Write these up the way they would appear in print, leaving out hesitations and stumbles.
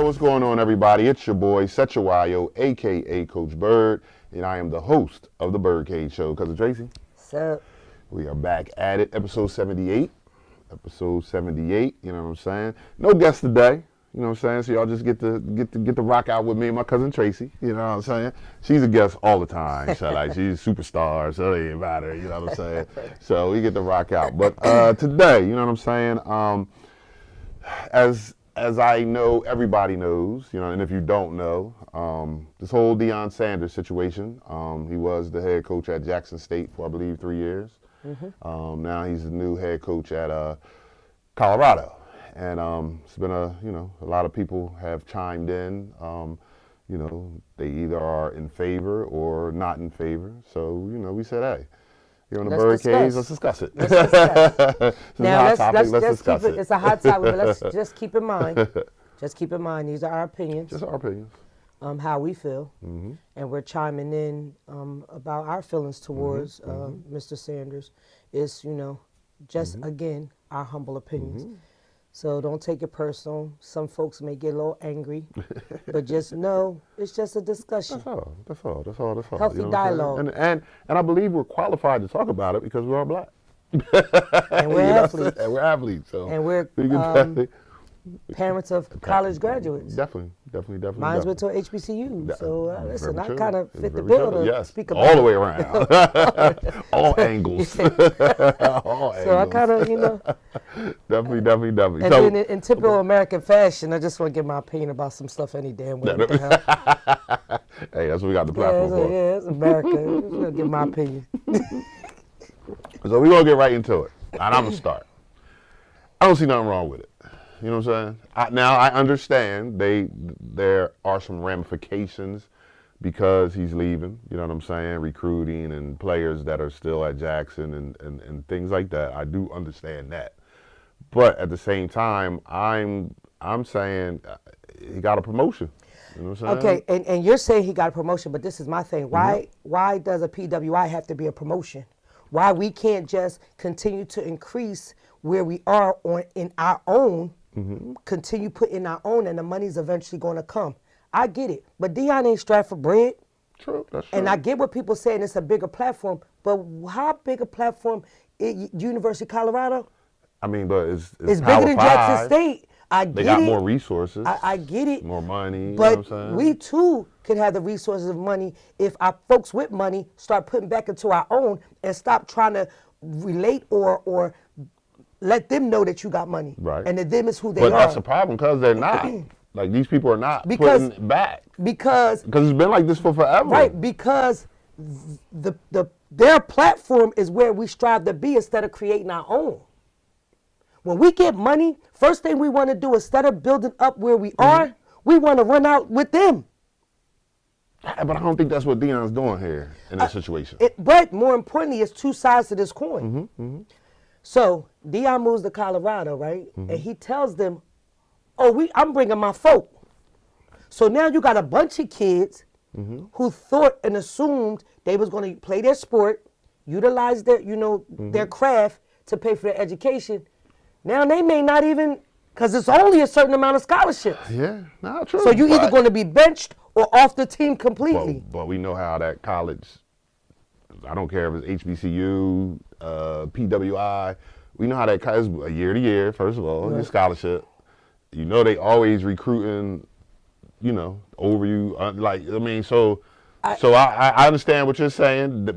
what's going on, everybody? It's your boy, Setchawayo, a.k.a. Coach Bird, and I am the host of the BYRDCAGE show. Cousin Tracy. What's up? We are back at it, episode 78. Episode 78, you know what I'm saying? No guests today, you know what I'm saying? So y'all just get to rock out with me and my cousin Tracy, you know what I'm saying? She's a guest all the time, so like she's a superstar, so it ain't about her, you know what I'm saying? So we get to rock out. But today, you know what I'm saying? As I know, everybody knows, you know, and if you don't know, this whole Deion Sanders situation, he was the head coach at Jackson State for, I believe, 3 years. Mm-hmm. Now he's the new head coach at Colorado. And it's been a lot of people have chimed in. You know, they either are in favor or not in favor. So, you know, we said, hey, you're on the BYRDCAGE, let's discuss it. Let's discuss. Now, let's discuss it. It's a hot topic, but let's just keep in mind, these are our opinions. Just our opinions. How we feel. Mm-hmm. And we're chiming in about our feelings towards Mr. Sanders. It's, you know, just, again, our humble opinions. Mm-hmm. So don't take it personal. Some folks may get a little angry, but just know it's just a discussion. That's all. Healthy dialogue. And I believe we're qualified to talk about it because we are black. And we're athletes. And we're athletes. So and we're parents of college graduates. Definitely. Mine went to HBCU, so listen, I kind of fit the bill to speak about all the way around, all angles. All so I kind of, you know. Definitely. And so, then in typical American fashion, I just want to give my opinion about some stuff any damn way. What the hell? Hey, that's what we got the platform for. Yeah, it's America. I'm going to give my opinion. So we're going to get right into it, and I'm going to start. I don't see nothing wrong with it. You know what I'm saying? Now, I understand there are some ramifications because he's leaving, you know what I'm saying, recruiting and players that are still at Jackson and things like that. I do understand that. But at the same time, I'm saying he got a promotion. You know what I'm saying? Okay, and you're saying he got a promotion, but this is my thing. Why does a PWI have to be a promotion? Why we can't just continue to increase where we are in our own, continue putting our own, and the money's eventually going to come. I get it, but Deion ain't strapped for bread. True, that's true. And I get what people saying it's a bigger platform, but how big a platform is University of Colorado? I mean, but it's bigger than Jackson State. I get it. They got more resources. I get it. More money. But you know what I'm saying? we too could have the resources of money if our folks with money start putting back into our own and stop trying to relate or let them know that you got money. Right. And that them is who they But are. that's the problem because they're not. Like, these people are not putting it back. Because it's been like this for forever. Right, because their platform is where we strive to be instead of creating our own. When we get money, first thing we want to do, instead of building up where we are, we want to run out with them. But I don't think that's what Deion's doing here in this situation. But more importantly, it's two sides to this coin. So Deion moves to Colorado, right? And he tells them, I'm bringing my folk. So now you got a bunch of kids who thought and assumed they was going to play their sport, utilize their, their craft to pay for their education. Now they may not even, because it's only a certain amount of scholarships. Yeah, no, true. So you're either going to be benched or off the team completely. But we know how that college, I don't care if it's HBCU, PWI, we know how that is a year to year, first of all, your scholarship. You know they always recruiting, over you. I understand what you're saying.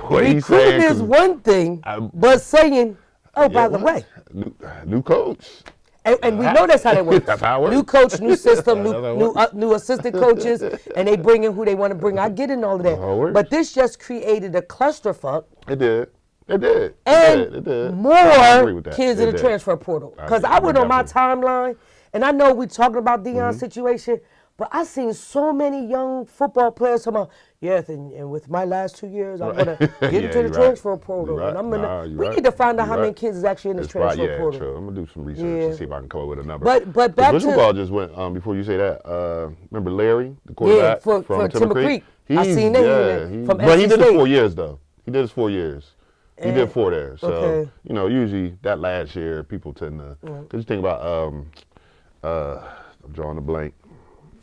What he's saying. Recruiting is one thing, but saying, by the way. New coach. And we know that's how that works. That's how it works. New coach, new system, new assistant coaches, and they bring in who they want to bring. I get in all of that. But this just created a clusterfuck. It did. It did. And more kids in the transfer portal. Because I went on my timeline, and I know we're talking about Deion's situation, but I seen so many young football players talking about, and with my last 2 years, I'm going to get into the transfer portal. And I'm gonna. We need to find out how many kids is actually in this transfer portal. True. I'm going to do some research and see if I can come up with a number. But back to football just went, before you say that, remember Larry, the quarterback from Timber Creek? I seen that from But he did it 4 years, though. He did his 4 years. He did 4 there. So, usually that last year, people tend to, because you think about, I'm drawing a blank.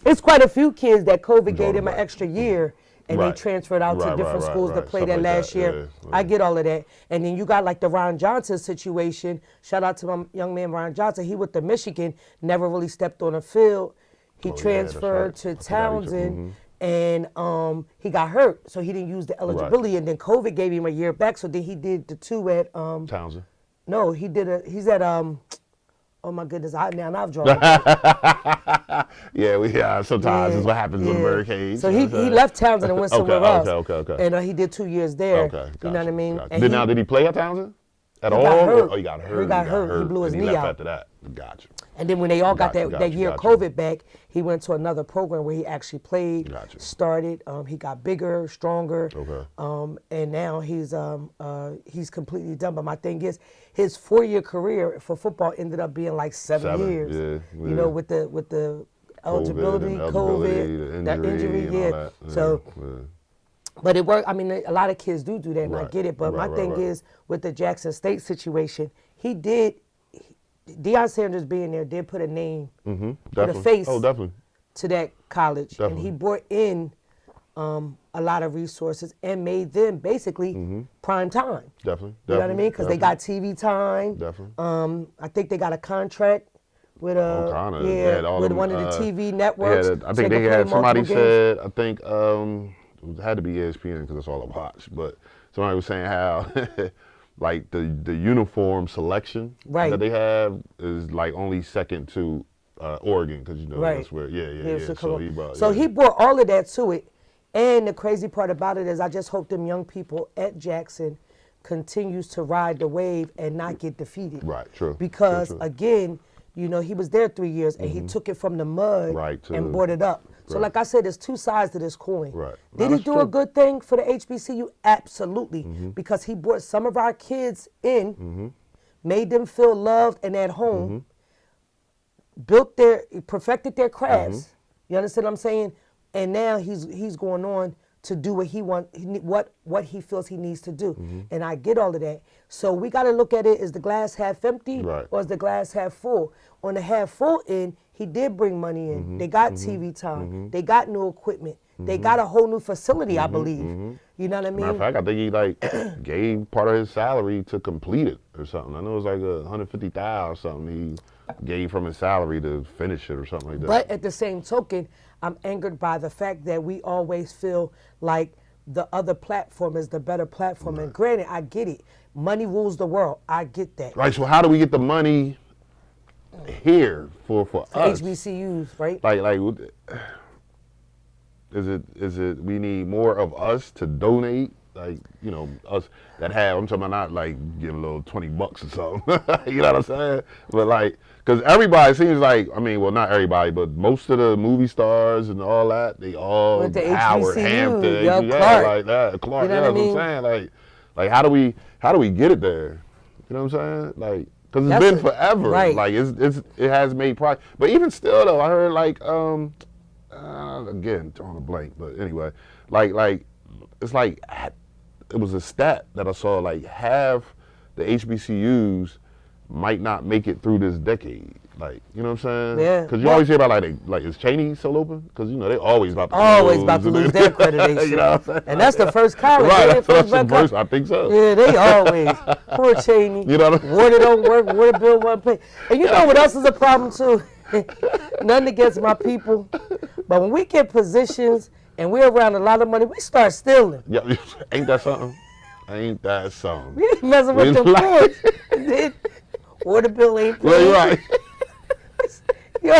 It's quite a few kids that COVID gave them an right. extra year and Right. they transferred out to Right, different right, schools to right. play Stuff that like last that, year. yeah, I yeah. get all of that. And then you got like the Ron Johnson situation. Shout out to my young man Ron Johnson. He went to Michigan, never really stepped on a field. He Oh, yeah, that's transferred right. to I forgot he took- Townsend. And he got hurt, so he didn't use the eligibility. And then COVID gave him a year back, so then he did the 2 at Townsend. no, he's at oh my goodness, now I've drawn. a Yeah, sometimes Yeah, is what happens on the yeah. birdcage. So you know he what I'm saying? left Townsend and went somewhere else. Okay. And he did 2 years there. Okay, You know what I gotcha, mean? gotcha. And Did he play at Townsend at He all? got hurt. Oh, he got hurt. He got hurt. He blew his and knee he left out. after that. Gotcha. And then when they all got Gotcha, that gotcha, year gotcha. COVID back, he went to another program where he actually played, Gotcha. started. He got bigger, stronger. Okay. And now he's completely done. But my thing is, his 4-year career for football ended up being like 7 years. Yeah, You know, with the eligibility, COVID, the injury, and all yeah. that. So. Yeah. But it worked. I mean, a lot of kids do that, and I Right. get it. But my Right, thing right. is, with the Jackson State situation, Deion Sanders being there did put a name, put a Definitely. face Oh, definitely. to that college. And he Definitely. brought in a lot of resources and made them basically prime time. Definitely. You know what I mean? Because they got TV time. Definitely. I think they got a contract with Kinda. They yeah, had all with them, one of the TV they networks. had I so think they can play had somebody multiple games. said, I think it had to be ESPN because that's all I watch, but somebody was saying how like the uniform selection Right. that they have is like only second to Oregon because Right. that's where So so he brought he brought all of that to it. And the crazy part about it is I just hope them young people at Jackson continues to ride the wave and not get defeated. Right, true. Because True. again, you know, he was there 3 years and he took it from the mud Right, to- and brought it up. So right. like I said, there's 2 sides to this coin. Right. Did No, he that's do true. a good thing for the HBCU? Absolutely. Because he brought some of our kids in, made them feel loved and at home, perfected their crafts. You understand what I'm saying? And now he's going on to do what he what he feels he needs to do. And I get all of that. So we got to look at it, is the glass half empty Right. or is the glass half full? On the half full end, he did bring money in. They got TV time. They got new equipment. They got a whole new facility, I believe. You know what I mean? Matter of fact, I think he like gave part of his salary to complete it or something. I know it was like $150,000 or something he gave from his salary to finish it or something like that. But at the same token, I'm angered by the fact that we always feel like the other platform is the better platform. And granted, I get it. Money rules the world. I get that. Right, so how do we get the money here for us? HBCUs, right? Like, is it we need more of us to donate? Like, you know, us that have, I'm talking about not like give a little $20 or something. You know what I'm saying? But like, because everybody seems like, I mean, well, not everybody, but most of the movie stars and all that, they all Went to Howard, HBCU, Hampton, yeah, yeah, Clark. like that, Clark. You know Yeah, what I that's mean? what I'm saying. Like how do we get it there? You know what I'm saying? Like, because it's That's been it. forever. Right. Like it has made progress. But even still though, I heard like again drawing a blank. But anyway, like it's like it was a stat that I saw, like half the HBCUs might not make it through this decade. Like, you know what I'm saying? Yeah. Because you always hear about like is Cheney still open? Because you know they always about to lose their accreditation. You know what I'm saying? And that's the first college. Right, They that's the the black first. college. I think so. Yeah, they always. Poor Cheney. You know what I mean? Water don't work, water bill won't pay. And you know what else is a problem too? Nothing against my people. But when we get positions and we're around a lot of money, we start stealing. Yeah, ain't that something? Ain't that something? We ain't messing with We them like- boys. Then water bill ain't Well, paid. you're right. Yo,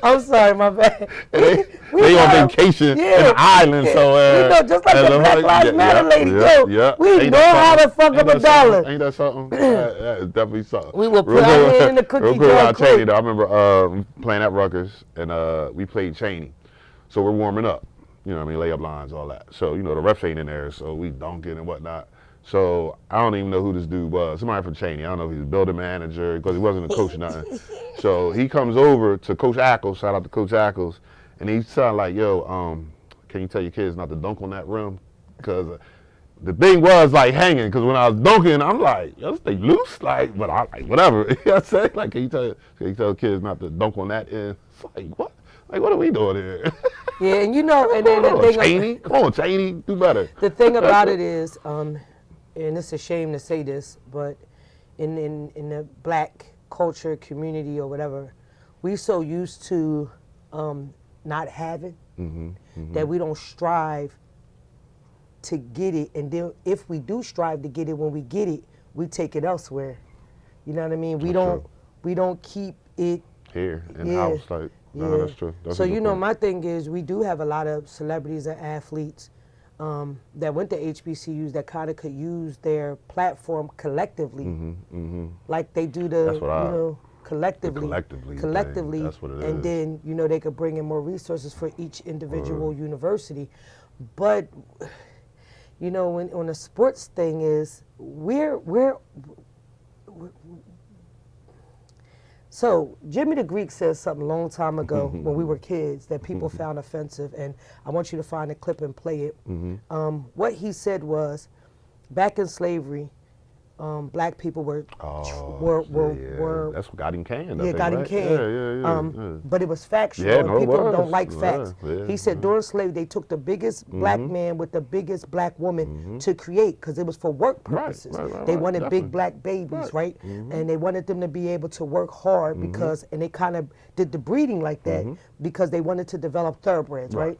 I'm sorry, my bad. They We on know. vacation Yeah. in an island somewhere. You know, just like the Black Lives Matter lady. Yo, we Ain't know that how to fuck something? up a Ain't that something? dollar. Ain't that something? That is definitely something. We will put Real our quick- hand in the cookie Real quick jar about quick. Cheney, though. I remember playing at Rutgers, and we played Cheney. So we're warming up. You know what I mean? Layup lines, all that. So, you know, the refs ain't in there, so we dunking and whatnot. So I don't even know who this dude was. Somebody from Cheney. I don't know if he's a building manager because he wasn't a coach or nothing. So he comes over to Coach Ackles, shout out to Coach Ackles, and he's telling like, yo, can you tell your kids not to dunk on that rim? Because the thing was like hanging, because when I was dunking, I'm like, yo, stay loose, like, but I like whatever. You know what I'm saying? Like, can you tell kids not to dunk on that end? It's like, what? Like, what are we doing here? Yeah, and you know, and then the Come on, thing, Cheney. Come on, Cheney. Do better. the thing about it is, and it's a shame to say this, but in the black culture, community, or whatever, we so used to not having that we don't strive to get it, and then if we do strive to get it, when we get it, we take it elsewhere. You know what I mean? We don't keep it Here in house, like, no, that's true. That's so a good you know, point. my thing is, we do have a lot of celebrities and athletes that went to HBCUs that kind of could use their platform collectively, like they do the, That's what I- you know, collectively, thing. That's what it and is. then you know they could bring in more resources for each individual university, but you know, when on the sports thing is, so Jimmy the Greek said something a long time ago when we were kids that people found offensive, and I want you to find a clip and play it. What he said was, back in slavery, black people were That's what got him canned. I yeah, think, got him right? canned. Yeah. But it was factual. Yeah, and no, it people was. don't like Yeah, facts. yeah, He said during slavery they took the biggest black man with the biggest black woman to create, because it was for work purposes. They wanted definitely. big black babies, right? And they wanted them to be able to work hard because, and they kind of did the breeding like that because they wanted to develop thoroughbreds, right?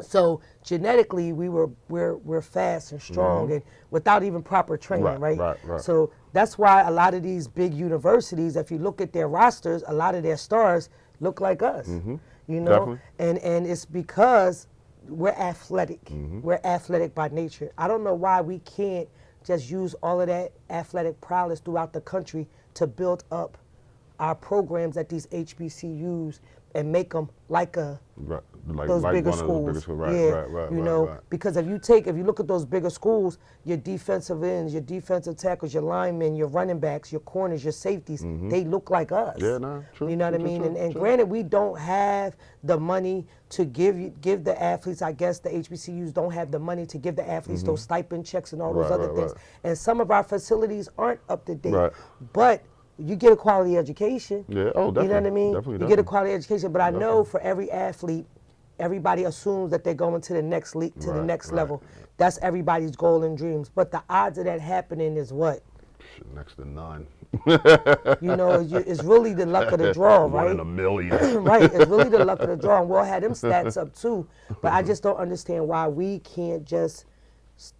So genetically, we're fast and strong, and without even proper training, right? Right. So that's why a lot of these big universities, if you look at their rosters, a lot of their stars look like us. You know, and it's because we're athletic. We're athletic by nature. I don't know why we can't just use all of that athletic prowess throughout the country to build up our programs at these HBCUs and make them like those like bigger one of schools. those bigger schools. Right, yeah, right, you know, right. because if you look at those bigger schools, your defensive ends, your defensive tackles, your linemen, your running backs, your corners, your safeties, they look like us. Yeah, no, true. You know what I true, mean? true, And true. granted, we don't have the money to give the athletes. I guess the HBCUs don't have the money to give the athletes those stipend checks and all those Right, other right, things. right. And some of our facilities aren't up to date. Right. But you get a quality education. Yeah, oh, You know what I definitely, mean? definitely, You get a definitely. quality education, but I know for every athlete, everybody assumes that they're going to the next league, to the Right, next right. level. That's everybody's goal and dreams. But the odds of that happening is what? Shit, next to none. You know, it's really the luck of the draw, One right? in a million. Right, it's really the luck of the draw. And we'll have them stats up too. But I just don't understand why we can't just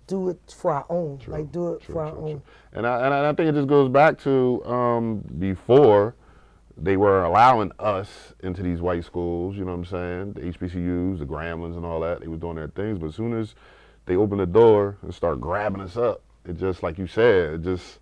do it for our own. Like, do it for our own. And I think it just goes back to before they were allowing us into these white schools, you know what I'm saying? The HBCUs, the Gramblin's and all that, they were doing their things. But as soon as they open the door and start grabbing us up, it just, like you said, it just,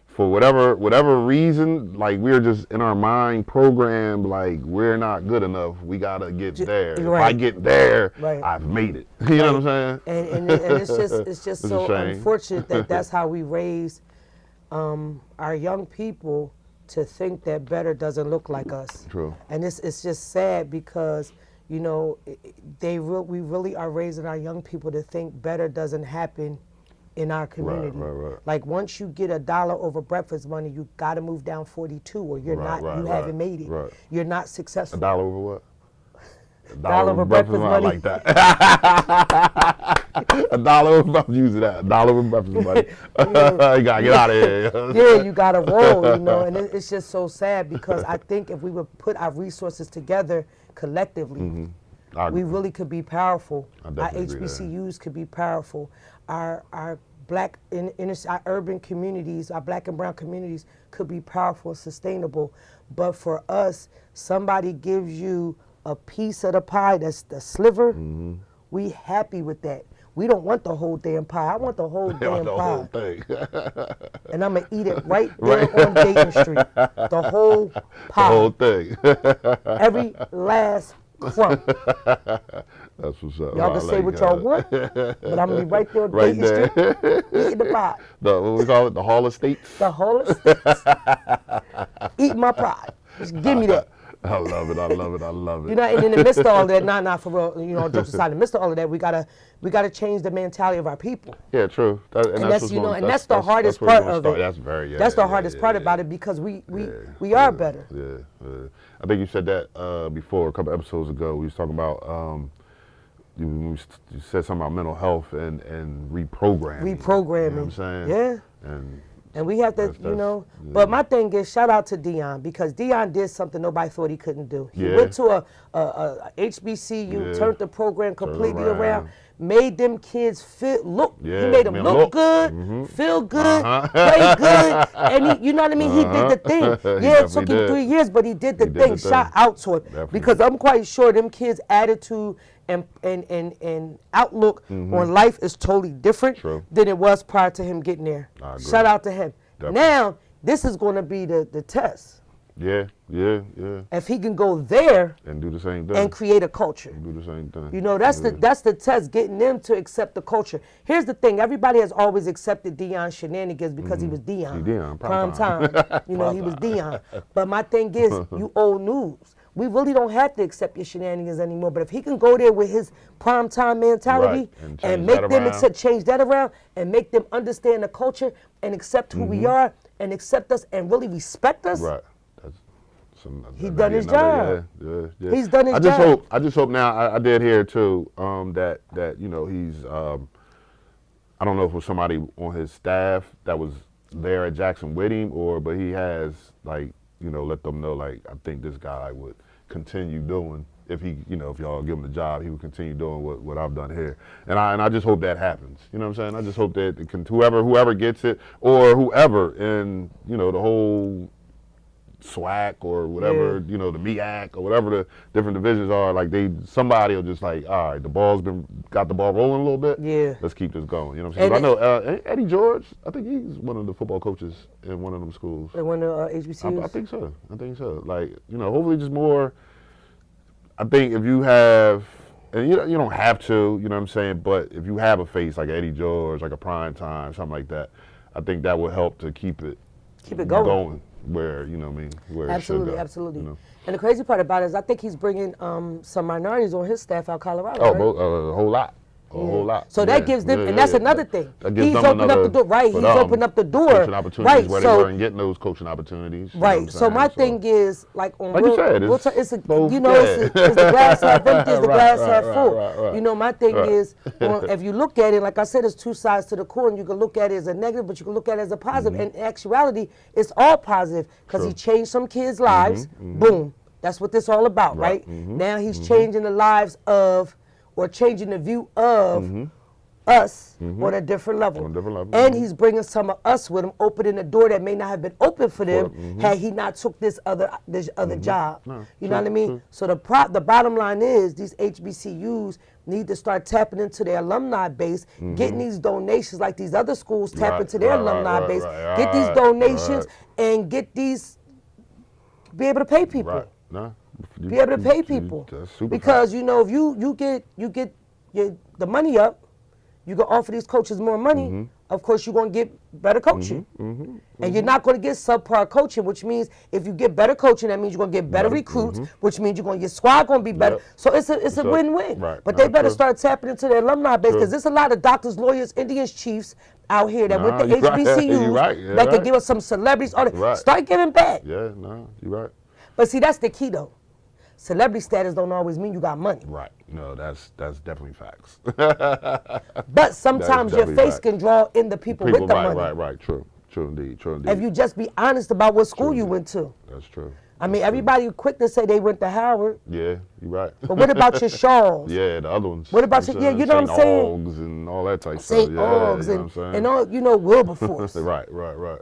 for whatever reason, like we're just in our mind programmed, like we're not good enough. We gotta get there. If I right. get there, Right. I've made it. You know what I'm saying? And it's just It's a so shame. unfortunate that that's how we raise our young people to think that better doesn't look like us. True. And it's just sad because, you know, we really are raising our young people to think better doesn't happen in our community. right. Like once you get $1 over breakfast money, you got to move down 42, or you're Right, not. right, You right, haven't made it. right. You're not successful. $1 over what? $1 over breakfast I money. like that. $1 over breakfast. Using that. $1 over breakfast money. You gotta get out of here. Yeah, you gotta roll, you know, and it's just so sad because I think if we would put our resources together collectively, I we agree. really could be powerful. I Our definitely agree with HBCUs could be powerful. Our black our urban communities, our black and brown communities could be powerful and sustainable. But for us, somebody gives you a piece of the pie that's the sliver, we happy with that. We don't want the whole damn pie. I want the whole damn The pie. whole thing. And I'm going to eat it right there on Dayton Street. The whole pie. The whole thing. Every last crumb. That's what's up. Y'all I can say like what y'all that. want, but I'm going to be right there on Right Dayton there. Street eating the pie. What we call it? The Hall of States? The whole of States. Eat my pie. Just give me that. I love it. I love it. I love it. You know, and in the midst of all that, not for real, you know, jokes aside, in the midst of all of that, we gotta change the mentality of our people. Yeah, true. And that's you know, and that's the hardest part of it. That's very. That's the hardest part about it because we are better. Yeah. I think you said that before a couple episodes ago. We was talking about you said something about mental health and reprogramming. Reprogramming. You know what I'm saying? Yeah. And we have to, you know, yeah. but my thing is, shout out to Dion because Dion did something nobody thought he couldn't do. He Yeah. went to a HBCU, Yeah. turned the program completely around. around, made them kids look. Yeah, He made them look good, feel good, play good, and you know what I mean. He did the thing. Yeah, it took him 3 years, but he did the thing. Shout out to him because I'm quite sure them kids' attitude and outlook on life is totally different than it was prior to him getting there. Shout out to him. Definitely. Now, this is going to be the test. Yeah. If he can go there and do the same thing and create a culture. Do the same thing. You know, that's the test, getting them to accept the culture. Here's the thing, everybody has always accepted Dion's shenanigans because he was Dion. Dion, prime time. You know, he was Dion. But my thing is, you old news. We really don't have to accept your shenanigans anymore. But if he can go there with his prime time mentality and make them change that around and make them understand the culture and accept who we are and accept us and really respect us. Right. He done his job. Yeah. He's done his job. I just hope now. I did hear too that you know he's. I don't know if it was somebody on his staff that was there at Jackson with him, but he has like let them know like I think this guy would continue doing if y'all give him the job, he would continue doing what I've done here, and I just hope that happens. You know what I'm saying? I just hope that whoever gets it or whoever in the whole SWAC or whatever, the MEAC or whatever the different divisions are, like somebody will just like, all right, got the ball rolling a little bit. Yeah. Let's keep this going. You know what I'm saying? I know Eddie George, I think he's one of the football coaches in one of them schools. In one of the HBCUs? I think so. Like, hopefully just more, I think if you have, and you don't have to, you know what I'm saying, but if you have a face like Eddie George, like a prime time, something like that, I think that will help to keep it going. Where where absolutely, it should go, absolutely. And the crazy part about it is, I think he's bringing some minorities on his staff out of Colorado. Oh, right? A whole lot. A whole lot. So that gives them, and that's another thing. He's opened up the door, right? He's opened up the door, coaching opportunities where they weren't getting those coaching opportunities. Right. So my thing is, like on like you said, it's the glass half empty, it's the glass half full. Right. My thing is, if you look at it, like I said, there's two sides to the coin. You can look at it as a negative, but you can look at it as a positive. And in actuality, it's all positive because he changed some kids' lives. Boom. That's what this all about, right? Now he's changing the lives of, or changing the view of us on a different level. And he's bringing some of us with him, opening a door that may not have been open for them had he not took this other job. You know what I mean? So the bottom line is these HBCUs need to start tapping into their alumni base, getting these donations like these other schools tap into their alumni base, get these donations and get these, be able to pay people. Be able to pay people because if you get the money up, you can offer these coaches more money. Of course, you're going to get better coaching, and you're not going to get subpar coaching. Which means if you get better coaching, that means you're going to get better recruits. Which means your squad going to be better. So it's a win-win. But they better start tapping into their alumni base because there's a lot of doctors, lawyers, Indians, chiefs out here that went to HBCUs that could give us some celebrities. Start giving back. Yeah, no, you're right. But see, that's the key though. Celebrity status don't always mean you got money. Right. No, that's definitely facts. But sometimes your face can draw in the people with the money. Right. True indeed. If you just be honest about what school you went to. That's true. I mean, everybody quick to say they went to Howard. Yeah, you're right. But what about your Shaws? Yeah, the other ones. What about your, you know what I'm saying? St. Augs and all that type of stuff. St. Augs and all, Wilberforce. Right.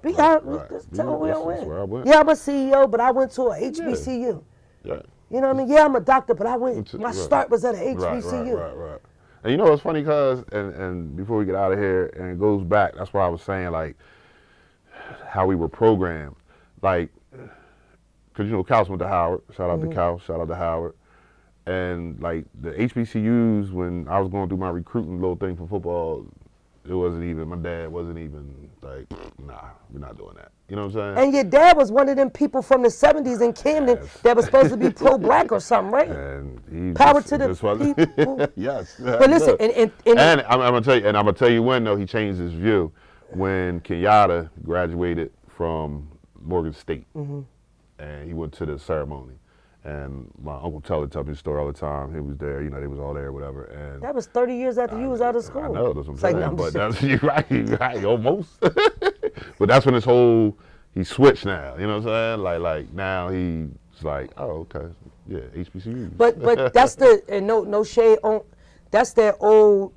Be honest, just tell them where I went. Yeah, I'm a CEO, but I went to a HBCU. Yeah. You know what I mean? Yeah, I'm a doctor, but my start was at a HBCU. Right. And you know what's funny, cuz, and before we get out of here, and it goes back, that's why I was saying, like, how we were programmed. Like, because, Kals went to Howard. Shout out to Kals, shout out to Howard. And, like, the HBCUs, when I was going through my recruiting little thing for football, It wasn't even, my dad wasn't even like, nah, we're not doing that. You know what I'm saying? And your dad was one of them people from the 70s in Camden that was supposed to be pro-black or something, right? And he Power just, to the just wasn't. people. Yes. But listen, and I'm gonna tell you when though he changed his view when Kenyatta graduated from Morgan State, and he went to the ceremony. And my Uncle Teller tells me the story all the time. He was there, you know, they was all there, whatever. And that was 30 years after you was out of school. I know, that's what I'm It's saying. like, no, but that's, you're right, almost. But that's when this whole, he switched now, you know what I'm saying? Like now he's like, oh, okay, yeah, HBCUs. But that's and no shade on, that's that old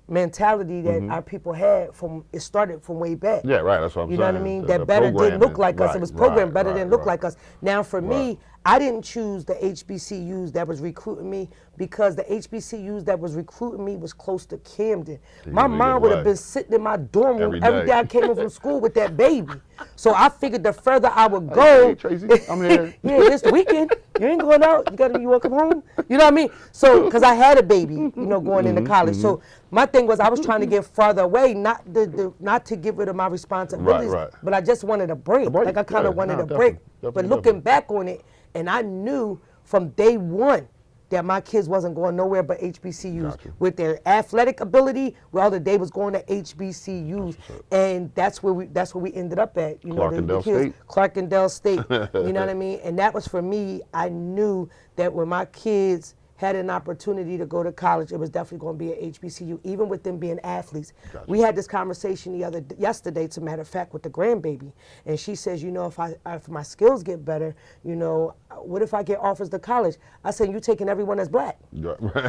mentality that our people had from, it started from way back. Yeah, right, that's what I'm saying. You know what I mean? That better didn't look like us. It was programmed better than look like us. Now for me, I didn't choose the HBCUs that was recruiting me because the HBCUs that was recruiting me was close to Camden. My mom would have been sitting in my dorm room every day I came home from school with that baby. So I figured the further I would go, hey, Tracy, I'm here. yeah, it's the weekend. You ain't going out. You want to come home? You know what I mean? So, because I had a baby, you know, going into college. So my thing was I was trying to get farther away, not to get rid of my responsibilities, but I just wanted a break. Like I kind of wanted a break. But looking back on it, and I knew from day one that my kids wasn't going nowhere but HBCUs. With their athletic ability, well, they was going to HBCUs, and that's where we ended up at. You know, the kids, Clarkendale State. You know what I mean? And that was for me. I knew that when my kids had an opportunity to go to college, it was definitely going to be at HBCU, even with them being athletes. We had this conversation yesterday, as a matter of fact, with the grandbaby, and she says, you know, if my skills get better, you know, what if I get offers to college? I said, you taking everyone that's black. Because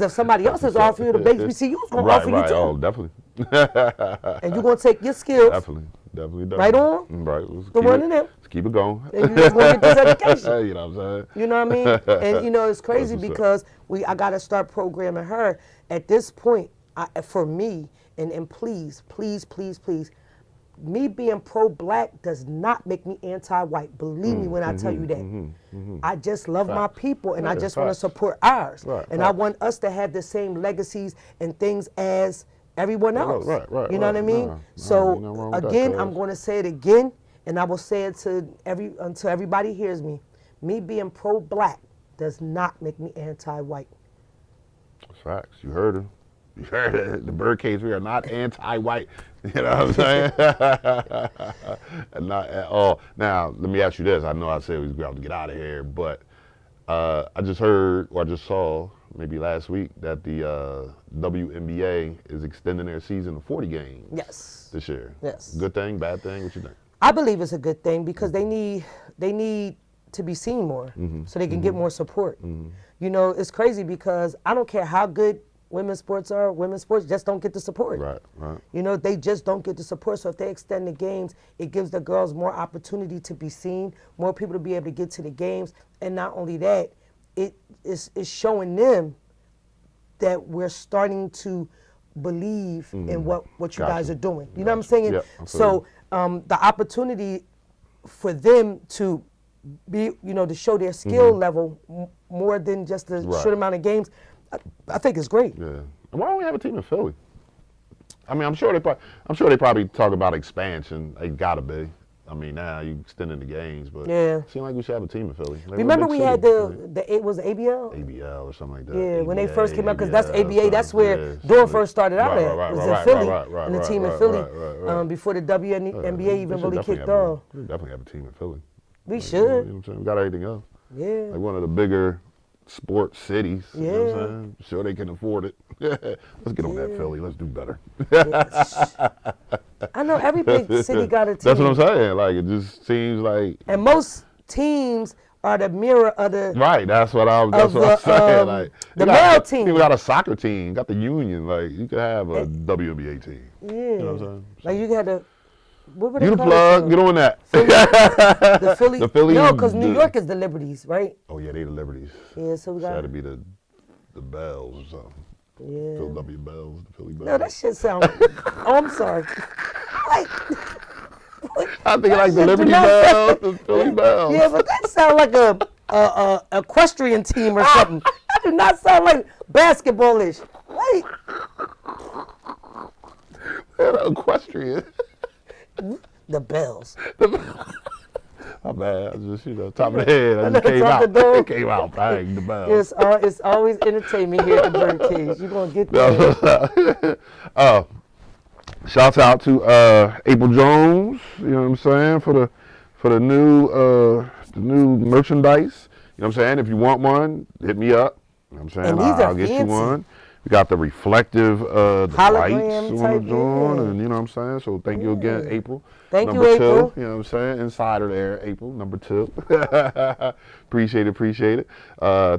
if somebody else is offering you the HBCU, is going to offer you too. Oh, definitely. And you're going to take your skills. Definitely. Right on? Right. Let's keep it going. And you just want to get this education. You know what I'm saying? You know what I mean? And you know, it's crazy because I got to start programming her. At this point, for me, and please, me being pro-black does not make me anti-white. Believe me when I tell you that. I just love my people, and I just want to support ours. And I want us to have the same legacies and things as everyone else. You know what I mean? So again, I'm going to say it again, and I will say it until everybody hears me. Me being pro-black does not make me anti-white. Facts. You heard him. You heard it. The BYRDCAGE, we are not anti-white. You know what I'm saying? Not at all. Now, let me ask you this. I know I said we was about to get out of here, but I just heard, or I just saw, maybe last week, that the WNBA is extending their season to 40 games. Yes. This year. Yes. Good thing, bad thing? What you think? I believe it's a good thing because they need to be seen more so they can get more support. You know, it's crazy because I don't care how good women's sports are, women's sports just don't get the support. Right. You know, they just don't get the support. So if they extend the games, it gives the girls more opportunity to be seen, more people to be able to get to the games. And not only that, it is showing them that we're starting to believe in what you guys are doing. You know what I'm saying? Yep, so the opportunity for them to be, you know, to show their skill level more than just a short amount of games, I think it's great. Yeah. Why don't we have a team in Philly? I mean, I'm sure they probably talk about expansion. They gotta be. I mean, now you extending the games, but it seems like we should have a team in Philly. Like, remember we had it was ABL? ABL or something like that. Yeah, ABA, when they first came out, because that's ABL, ABA. That's where Dawn first started out at. Was in Philly, and the team in Philly before the WNBA even really kicked off. We definitely have a team in Philly. We should. You know what I'm saying? We got everything else. Yeah. Like one of the bigger sports cities. Yeah. You know what I'm saying? Sure they can afford it. Let's get on that Philly. Let's do better. I know every big city got a team. That's what I'm saying. Like, it just seems like. And most teams are the mirror of the. Right. That's what I'm saying. Like, the male team. People got a soccer team, got the union. Like, you could have a WNBA team. Yeah. You know what I'm saying? Like, you got to. What were they you the plug, get on that. The Philly. The Philly. No, because New York is the Liberties, right? Oh yeah, they the Liberties. Yeah, so we got. Had to be the Bells or something. Yeah. Philadelphia Bells, the Philly Bells. No, that shit sound. Oh, I'm sorry. Like. I think like the Liberty Bells, the Philly Bells. Yeah, but that sound like a equestrian team or something. That do not sound like basketballish. Wait. Equestrian. The bells. My bad. I just, top of the head. I just came Top out. the dome. It came out. Bang, the bell. It's always entertainment here at the Birdcage. You're going to get that. Shouts out to April Jones, you know what I'm saying, for the new merchandise. You know what I'm saying? If you want one, hit me up. You know what I'm saying? And these are I'll get you fancy. one. We got the reflective the Hologram lights type, on the joint, yeah. and you know what I'm saying? So thank you again, April. Thank number you, April. 2, you know what I'm saying? Insider there, April, number 2. Appreciate it.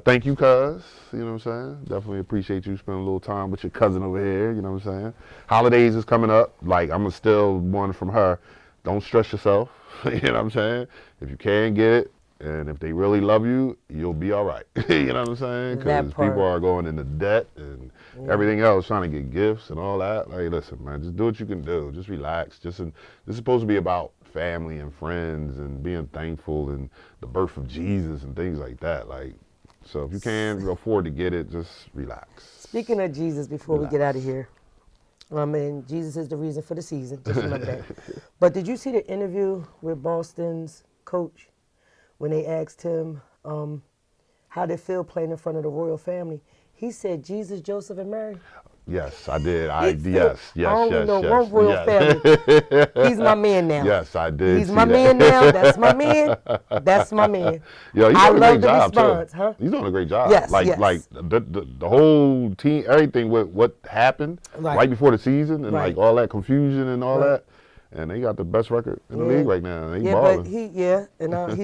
Thank you, cuz. You know what I'm saying? Definitely appreciate you spending a little time with your cousin over here, you know what I'm saying? Holidays is coming up. Like, I'm still one from her. Don't stress yourself, you know what I'm saying? If you can get it, and if they really love you, you'll be all right. You know what I'm saying? Because people are going into debt and everything else, trying to get gifts and all that. Like, listen, man, just do what you can do. Just relax. This is supposed to be about family and friends and being thankful and the birth of Jesus and things like that. Like, so if you can afford to get it, just relax. Speaking of Jesus, before we get out of here, and Jesus is the reason for the season. Just remember that. But did you see the interview with Boston's coach when they asked him how they feel playing in front of the royal family? He said Jesus, Joseph, and Mary. Yes, I did. Yes. I only know one royal family. He's my man now. Yes, I did. He's my man now. That's my man. That's my man. Yo, he's I doing a love great the job response, too. huh? He's doing a great job. Yes, like yes. like the whole team, everything with what happened right before the season and like all that confusion and all that. And they got the best record in the league right now. They balling. But he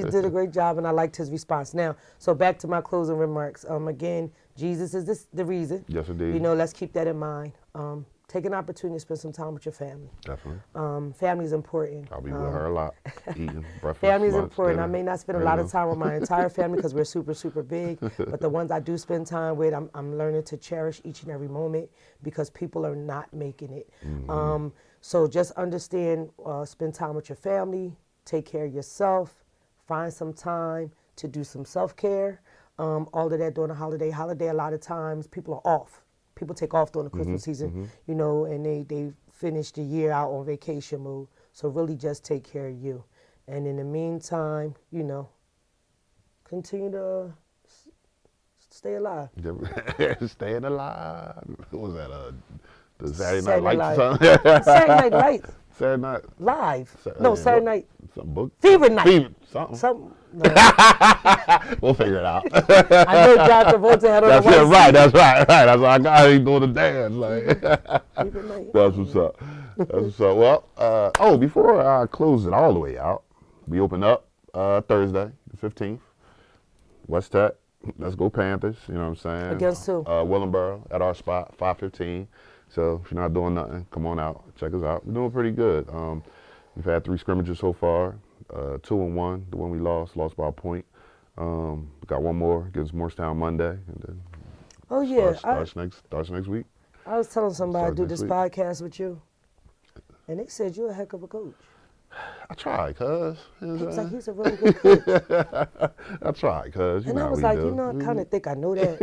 did a great job, and I liked his response. Now, so back to my closing remarks. Again, Jesus is the reason. Yes, indeed. You know, let's keep that in mind. Take an opportunity to spend some time with your family. Definitely. Family is important. I'll be with her a lot, eating breakfast. Family is lunch, important. dinner, I may not spend a lot of time with my entire family because we're super, super big. But the ones I do spend time with, I'm learning to cherish each and every moment because people are not making it. So just understand, spend time with your family, take care of yourself, find some time to do some self-care. All of that during the holiday. A lot of times people are off. People take off during the Christmas season, you know, and they finish the year out on vacation mode. So really just take care of you. And in the meantime, you know, continue to stay alive. Staying alive. What was that? The Saturday Night Lights or something? Saturday Night Lights. Saturday Night. Live. No, Saturday Night. Some book. Fever Night. Fever. Something. No. We'll figure it out. I know John Travolta had on That's the white it, right. suit. That's right. That's why I got him doing the dance. Like, Fever Night. that's what's up. That's what's up. Well, before I close it all the way out, we open up Thursday, the 15th. West Tech. Let's go Panthers. You know what I'm saying? Against who? Willenboro at our spot, 5:15. So if you're not doing nothing, come on out. Check us out. We're doing pretty good. We've had 3 scrimmages so far. 2-1. The one we lost by a point. We got one more against Morristown Monday, and then starts next week. I was telling somebody I do next this week. podcast with you, and they said you're a heck of a coach. I try, cuz. He was like, he's a really good coach. I try, cuz. And I was like, I kind of think I know that.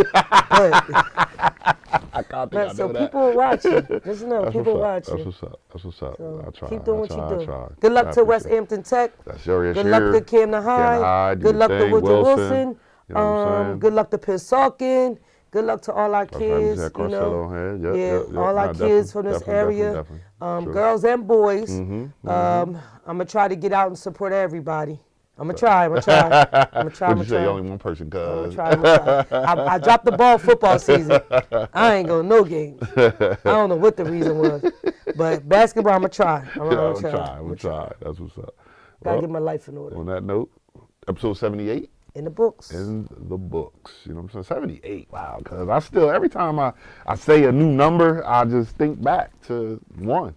But so that. people are watching. Just know, people watching. That's what's up. So I try. keep doing what you do. Try. Good luck to West Hampton Tech. That's your Good luck to Camden High. Good luck to Woodrow Wilson. You know what I'm saying? Good luck to Pisauken. Good luck to all our kids. You know, Yep, all our kids from this area. Definitely. Girls and boys. I'm gonna try to get out and support everybody. I'm gonna try. Would you say only one person, cuz? I'm gonna try. I dropped the ball football season. I ain't going to no games. I don't know what the reason was, but basketball, I'm gonna try. I'm gonna try. That's what's up. Gotta get my life in order. On that note, episode 78. In the books. In the books. You know what I'm saying? 78. Wow. Because I still, every time I say a new number, I just think back to 1.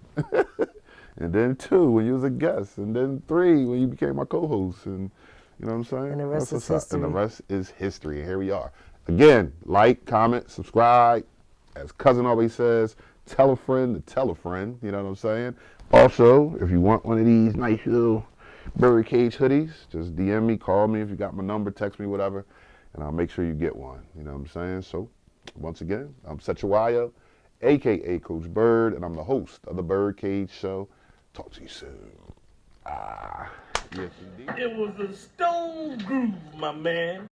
And then 2 when you was a guest. And then 3 when you became my co-host. And you know what I'm saying? And the rest is history. And the rest is history. And here we are. Again, like, comment, subscribe. As Cousin always says, tell a friend to tell a friend. You know what I'm saying? Also, if you want one of these nice little BYRDCAGE hoodies, just DM me, call me if you got my number, text me, whatever, and I'll make sure you get one. You know what I'm saying? So, once again, I'm Setchawayo, a.k.a. Coach Bird, and I'm the host of the BYRDCAGE Show. Talk to you soon. Yes, indeed. It was a stone groove, my man.